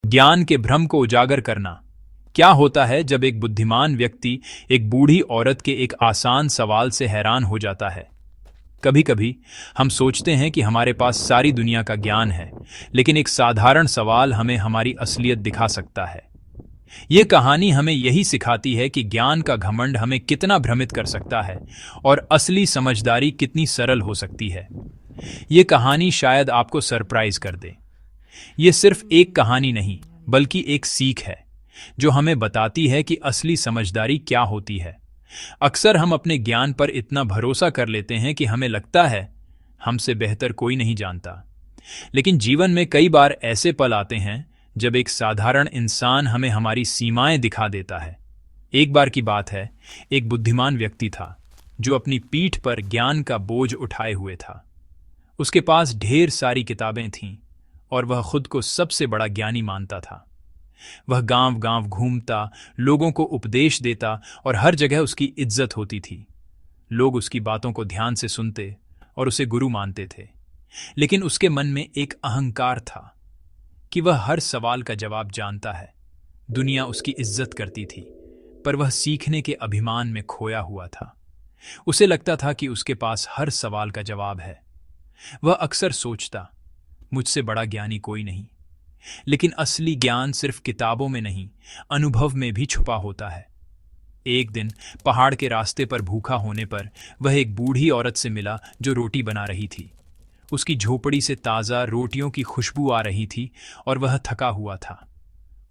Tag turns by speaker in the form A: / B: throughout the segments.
A: ज्ञान के भ्रम को उजागर करना। क्या होता है जब एक बुद्धिमान व्यक्ति एक बूढ़ी औरत के एक आसान सवाल से हैरान हो जाता है। कभी कभी हम सोचते हैं कि हमारे पास सारी दुनिया का ज्ञान है, लेकिन एक साधारण सवाल हमें हमारी असलियत दिखा सकता है। ये कहानी हमें यही सिखाती है कि ज्ञान का घमंड हमें कितना भ्रमित कर सकता है और असली समझदारी कितनी सरल हो सकती है। ये कहानी शायद आपको सरप्राइज कर दे। ये सिर्फ एक कहानी नहीं, बल्कि एक सीख है जो हमें बताती है कि असली समझदारी क्या होती है। अक्सर हम अपने ज्ञान पर इतना भरोसा कर लेते हैं कि हमें लगता है हमसे बेहतर कोई नहीं जानता। लेकिन जीवन में कई बार ऐसे पल आते हैं जब एक साधारण इंसान हमें हमारी सीमाएं दिखा देता है। एक बार की बात है, एक बुद्धिमान व्यक्ति था जो अपनी पीठ पर ज्ञान का बोझ उठाए हुए था। उसके पास ढेर सारी किताबें थीं और वह खुद को सबसे बड़ा ज्ञानी मानता था। वह गांव गांव घूमता, लोगों को उपदेश देता और हर जगह उसकी इज्जत होती थी। लोग उसकी बातों को ध्यान से सुनते और उसे गुरु मानते थे। लेकिन उसके मन में एक अहंकार था कि वह हर सवाल का जवाब जानता है। दुनिया उसकी इज्जत करती थी, पर वह सीखने के अभिमान में खोया हुआ था। उसे लगता था कि उसके पास हर सवाल का जवाब है। वह अक्सर सोचता, मुझसे बड़ा ज्ञानी कोई नहीं। लेकिन असली ज्ञान सिर्फ किताबों में नहीं, अनुभव में भी छुपा होता है। एक दिन पहाड़ के रास्ते पर भूखा होने पर वह एक बूढ़ी औरत से मिला जो रोटी बना रही थी। उसकी झोपड़ी से ताज़ा रोटियों की खुशबू आ रही थी और वह थका हुआ था।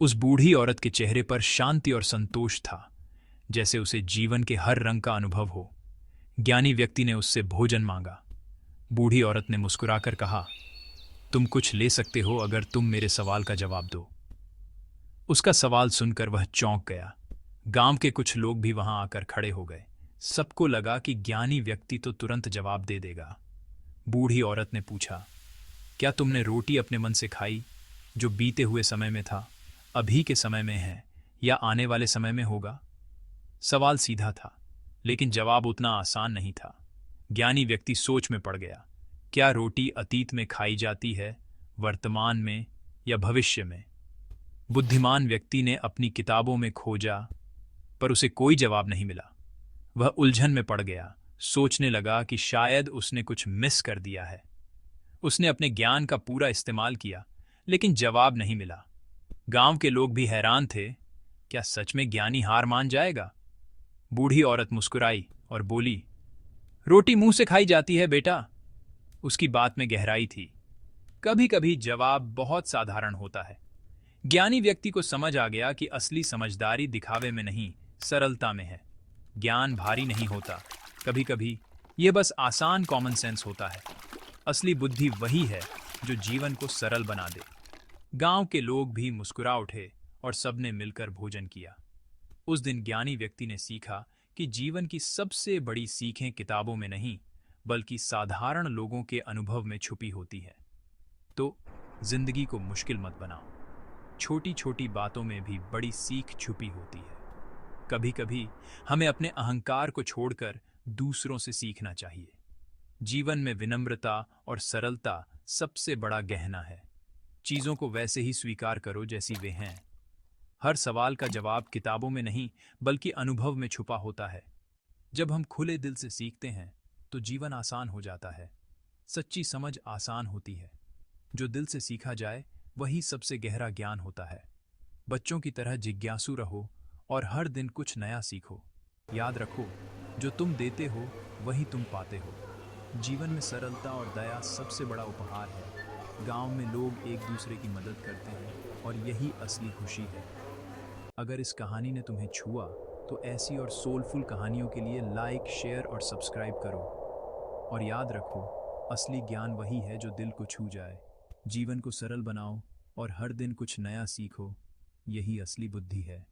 A: उस बूढ़ी औरत के चेहरे पर शांति और संतोष था, जैसे उसे जीवन के हर रंग का अनुभव हो। ज्ञानी व्यक्ति ने उससे भोजन मांगा। बूढ़ी औरत ने मुस्कुराकर कहा, तुम कुछ ले सकते हो अगर तुम मेरे सवाल का जवाब दो। उसका सवाल सुनकर वह चौंक गया। गांव के कुछ लोग भी वहां आकर खड़े हो गए। सबको लगा कि ज्ञानी व्यक्ति तो तुरंत जवाब दे देगा। बूढ़ी औरत ने पूछा, क्या तुमने रोटी अपने मन से खाई, जो बीते हुए समय में था, अभी के समय में है या आने वाले समय में होगा? सवाल सीधा था, लेकिन जवाब उतना आसान नहीं था। ज्ञानी व्यक्ति सोच में पड़ गया। क्या रोटी अतीत में खाई जाती है, वर्तमान में या भविष्य में? बुद्धिमान व्यक्ति ने अपनी किताबों में खोजा, पर उसे कोई जवाब नहीं मिला। वह उलझन में पड़ गया, सोचने लगा कि शायद उसने कुछ मिस कर दिया है। उसने अपने ज्ञान का पूरा इस्तेमाल किया, लेकिन जवाब नहीं मिला। गांव के लोग भी हैरान थे, क्या सच में ज्ञानी हार मान जाएगा? बूढ़ी औरत मुस्कुराई और बोली, रोटी मुंह से खाई जाती है बेटा। उसकी बात में गहराई थी। कभी कभी जवाब बहुत साधारण होता है। ज्ञानी व्यक्ति को समझ आ गया कि असली समझदारी दिखावे में नहीं, सरलता में है। ज्ञान भारी नहीं होता, कभी कभी यह बस आसान कॉमन सेंस होता है। असली बुद्धि वही है जो जीवन को सरल बना दे। गांव के लोग भी मुस्कुरा उठे और सबने मिलकर भोजन किया। उस दिन ज्ञानी व्यक्ति ने सीखा कि जीवन की सबसे बड़ी सीखें किताबों में नहीं, बल्कि साधारण लोगों के अनुभव में छुपी होती है। तो जिंदगी को मुश्किल मत बनाओ। छोटी छोटी बातों में भी बड़ी सीख छुपी होती है। कभी कभी हमें अपने अहंकार को छोड़कर दूसरों से सीखना चाहिए। जीवन में विनम्रता और सरलता सबसे बड़ा गहना है। चीजों को वैसे ही स्वीकार करो जैसी वे हैं। हर सवाल का जवाब किताबों में नहीं, बल्कि अनुभव में छुपा होता है। जब हम खुले दिल से सीखते हैं तो जीवन आसान हो जाता है। सच्ची समझ आसान होती है। जो दिल से सीखा जाए वही सबसे गहरा ज्ञान होता है। बच्चों की तरह जिज्ञासु रहो और हर दिन कुछ नया सीखो। याद रखो, जो तुम देते हो वही तुम पाते हो। जीवन में सरलता और दया सबसे बड़ा उपहार है। गांव में लोग एक दूसरे की मदद करते हैं और यही असली खुशी है। अगर इस कहानी ने तुम्हें छुआ तो ऐसी और सोलफुल कहानियों के लिए लाइक, शेयर और सब्सक्राइब करो। और याद रखो, असली ज्ञान वही है जो दिल को छू जाए। जीवन को सरल बनाओ और हर दिन कुछ नया सीखो। यही असली बुद्धि है।